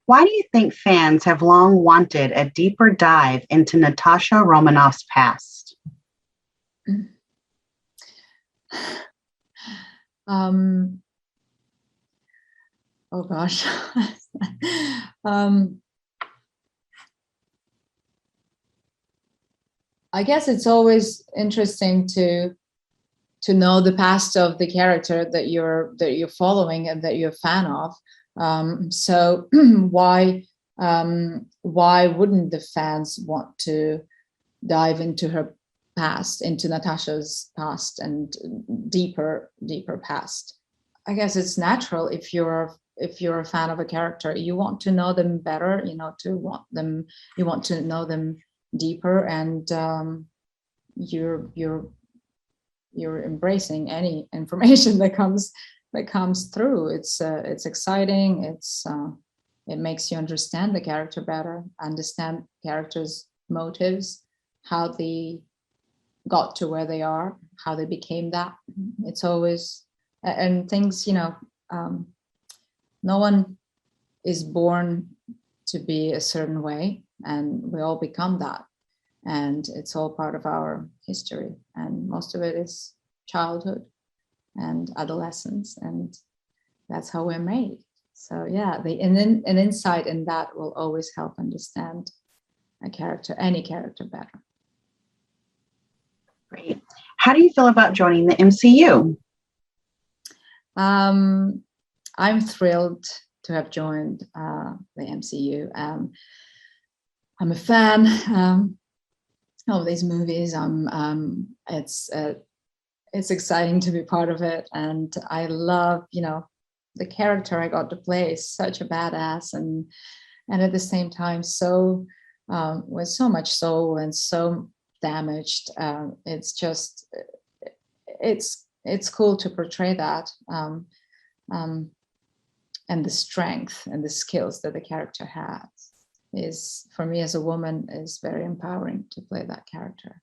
Why do you think fans have long wanted a deeper dive into Natasha Romanoff's past? Oh gosh. I guess it's always interesting to know the past of the character that you're following and that you're a fan of. So why wouldn't the fans want to dive into her past, into Natasha's past, and deeper past? I guess it's natural. If you're a fan of a character, you want to know them better. You want to know them deeper, and you're embracing any information that comes through. It's exciting. It makes you understand the character better, understand characters' motives, how they got to where they are, how they became that. It's always, and things, no one is born to be a certain way, and we all become that. And it's all part of our history. And most of it is childhood and adolescence, and that's how we're made. So yeah, an insight in that will always help understand a character, any character, better. Great. How do you feel about joining the MCU? I'm thrilled to have joined the MCU. I'm a fan of these movies. It's exciting to be part of it, and I love, the character I got to play is such a badass, and at the same time, so with so much soul and so damaged. It's just, it's cool to portray that, and the strength and the skills that the character has is, for me as a woman, is very empowering to play that character.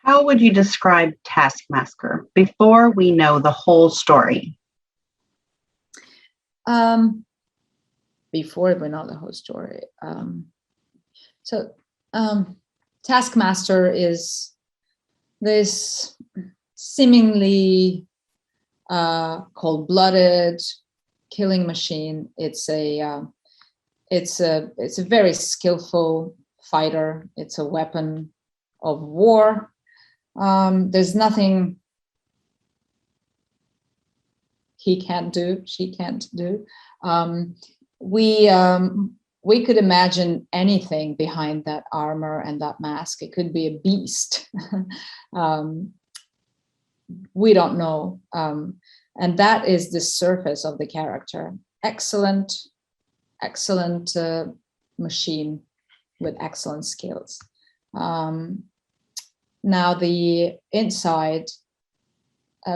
How would you describe Taskmaster before we know the whole story? Before we know the whole story. Taskmaster is this seemingly cold-blooded killing machine. It's a very skillful fighter. It's a weapon of war. There's nothing he can't do, she can't do. We could imagine anything behind that armor and that mask. It could be a beast. We don't know. And that is the surface of the character. Excellent machine with excellent skills. Now the inside,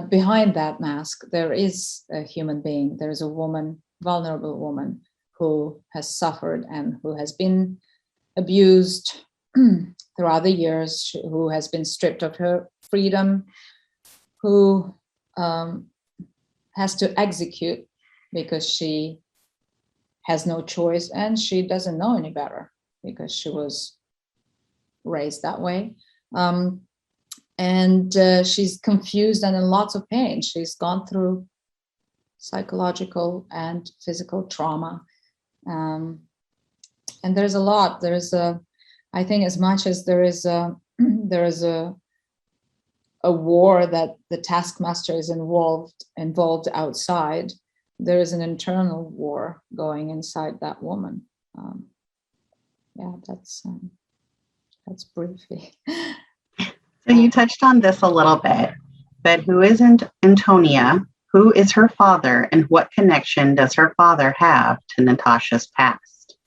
behind that mask, there is a human being. There is a woman, vulnerable woman, who has suffered and who has been abused throughout the years, who has been stripped of her freedom, who has to execute because she has no choice and she doesn't know any better because she was raised that way. And she's confused and in lots of pain. She's gone through psychological and physical trauma. And there's a lot. I think as much as there is a war that the Taskmaster is involved outside, there is an internal war going inside that woman. That's briefly. So you touched on this a little bit, but who isn't Antonia? Who is her father, and what connection does her father have to Natasha's past?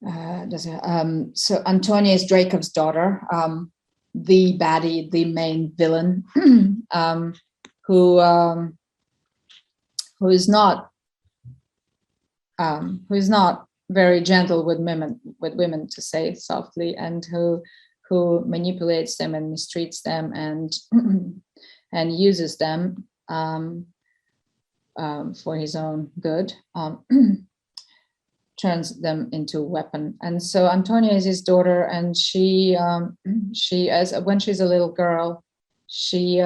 So Antonia is Dracov's daughter, the baddie, the main villain, who is not very gentle with women, to say softly, and who manipulates them and mistreats them and and uses them. for his own good, turns them into a weapon. And so Antonia is his daughter, and she as when she's a little girl, she's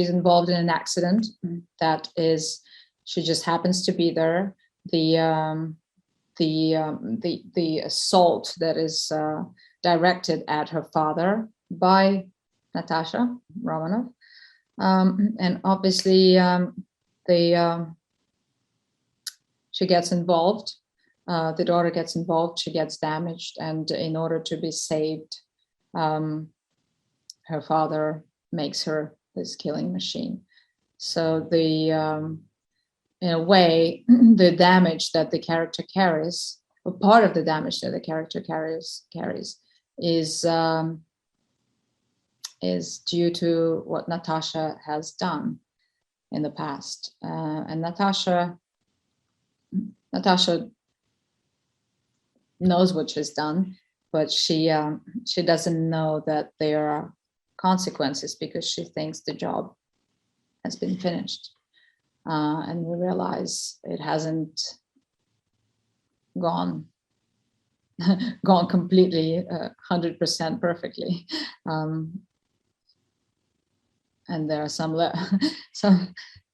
involved in an accident that is, she just happens to be there. The assault that is directed at her father by Natasha Romanoff, and obviously she gets involved. The daughter gets involved. She gets damaged, and in order to be saved, her father makes her this killing machine. So in a way, the damage that the character carries, or part of the damage that the character carries is due to what Natasha has done in the past. And Natasha knows what she's done, but she doesn't know that there are consequences, because she thinks the job has been finished. And we realize it hasn't gone completely 100% perfectly, and there are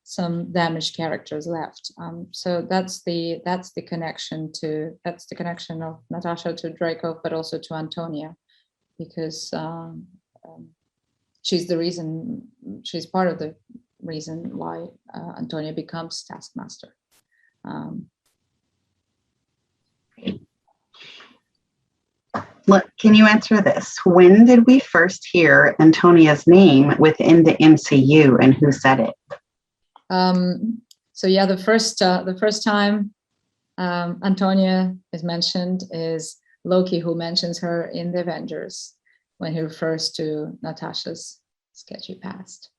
some damaged characters left. So that's the connection of Natasha to Draco, but also to Antonia, because she's part of the reason why Antonia becomes Taskmaster. Can you answer this? When did we first hear Antonia's name within the MCU, and who said it? So yeah, the first time Antonia is mentioned is Loki, who mentions her in the Avengers when he refers to Natasha's sketchy past.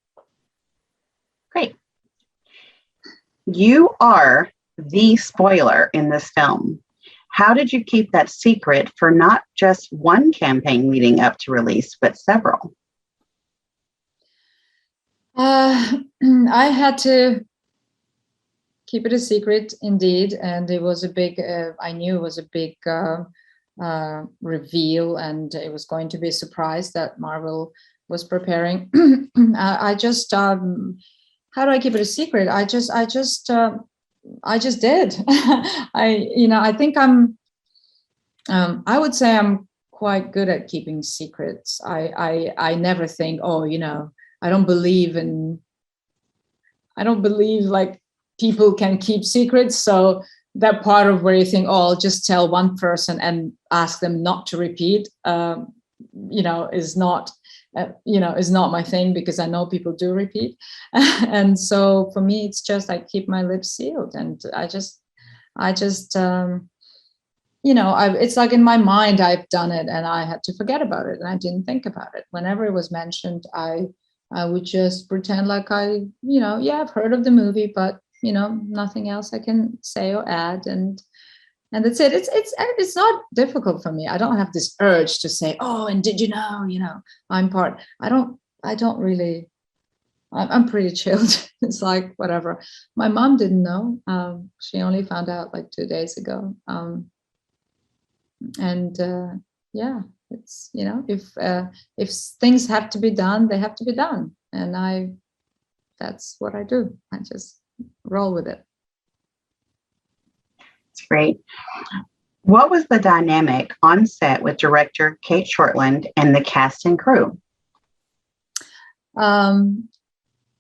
Great. You are the spoiler in this film. How did you keep that secret for not just one campaign leading up to release, but several? I had to keep it a secret, indeed, and it was a big. I knew it was a big reveal, and it was going to be a surprise that Marvel was preparing. I just, how do I keep it a secret? I just did. I think I would say I'm quite good at keeping secrets. I never think, I don't believe like people can keep secrets. So that part of where you think, I'll just tell one person and ask them not to repeat, is not my thing, because I know people do repeat. And so for me, it's just, I keep my lips sealed, and I just it's like in my mind, I've done it and I had to forget about it, and I didn't think about it. Whenever it was mentioned, I would just pretend like I've heard of the movie, but nothing else I can say or add, and that's it. It's not difficult for me. I don't have this urge to say, and did you know, I'm part. I don't really. I'm pretty chilled. It's like whatever. My mom didn't know. She only found out like 2 days ago. It's if things have to be done, they have to be done, and that's what I do. I just roll with it. It's great. What was the dynamic on set with director Cate Shortland and the cast and crew?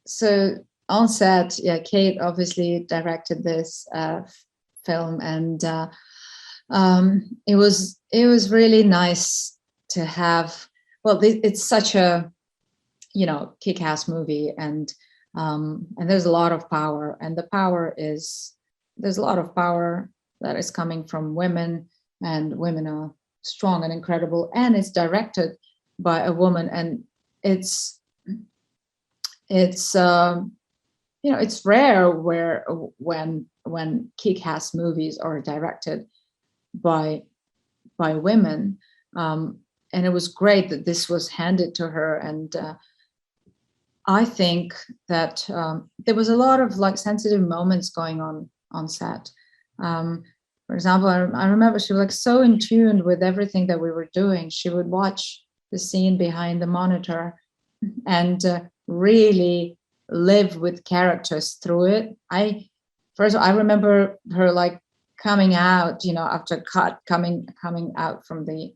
So on set, Cate obviously directed this film, and it was really nice to have. Well, it's such a kick-ass movie, and there's a lot of power, and there's a lot of power that is coming from women, and women are strong and incredible, and it's directed by a woman, and it's rare when kick-ass movies are directed by women, and it was great that this was handed to her, and I think that there was a lot of like sensitive moments going on set. For example, I remember she was like so in tune with everything that we were doing. She would watch the scene behind the monitor and really live with characters through it. First of all, I remember her like coming out, after cut, coming out from the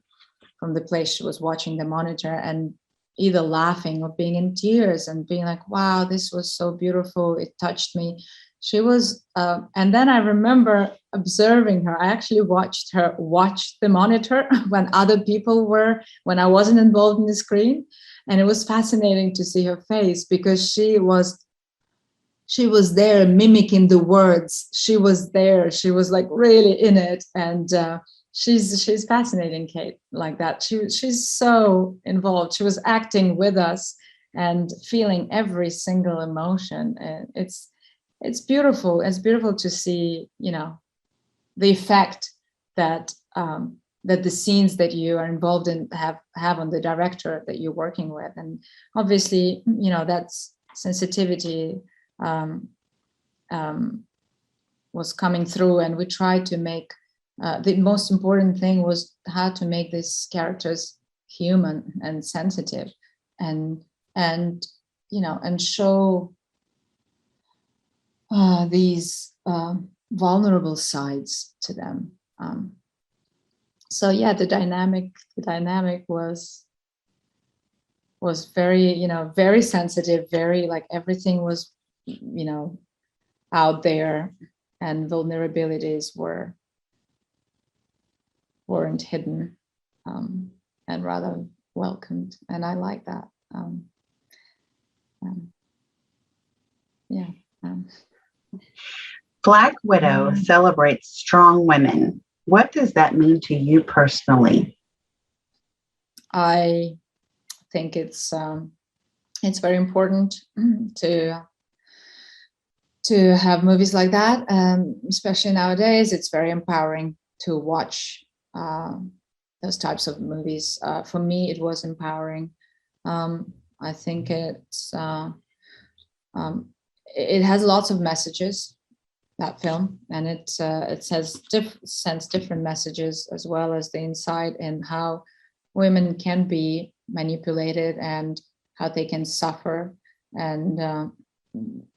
place she was watching the monitor, and either laughing or being in tears and being like, wow, this was so beautiful, it touched me. She was, and then I remember observing her. I actually watched her watch the monitor when other people were, when I wasn't involved in the screen. And it was fascinating to see her face, because she was there mimicking the words. She was there. She was like really in it. And she's fascinating, Cate, like that. She's so involved. She was acting with us and feeling every single emotion. And it's beautiful. It's beautiful to see, the effect that that the scenes that you are involved in have on the director that you're working with. And obviously, that's sensitivity was coming through, and we tried to make the most important thing was how to make these characters human and sensitive, and show these vulnerable sides to them. So yeah, the dynamic was very, very sensitive, very like everything was, out there, and vulnerabilities weren't hidden, and rather welcomed. And I like that. Black Widow celebrates strong women. What does that mean to you personally? I think it's very important to have movies like that, especially nowadays. It's very empowering to watch those types of movies. For me, it was empowering. I think it has lots of messages, that film, and it sends different messages, as well as the insight in how women can be manipulated and how they can suffer, and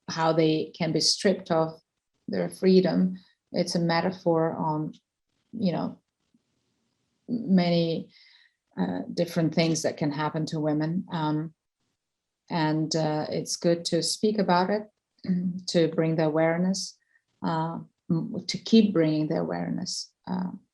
how they can be stripped of their freedom. It's a metaphor on, many different things that can happen to women, and it's good to speak about it, to bring the awareness, to keep bringing the awareness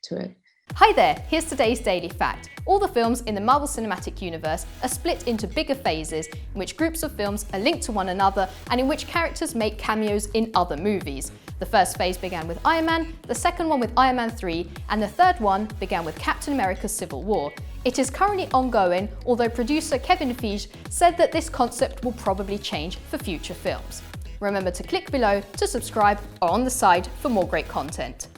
to it. Hi there, here's today's Daily Fact. All the films in the Marvel Cinematic Universe are split into bigger phases, in which groups of films are linked to one another and in which characters make cameos in other movies. The first phase began with Iron Man, the second one with Iron Man 3, and the third one began with Captain America: Civil War. It is currently ongoing, although producer Kevin Feige said that this concept will probably change for future films. Remember to click below to subscribe or on the side for more great content.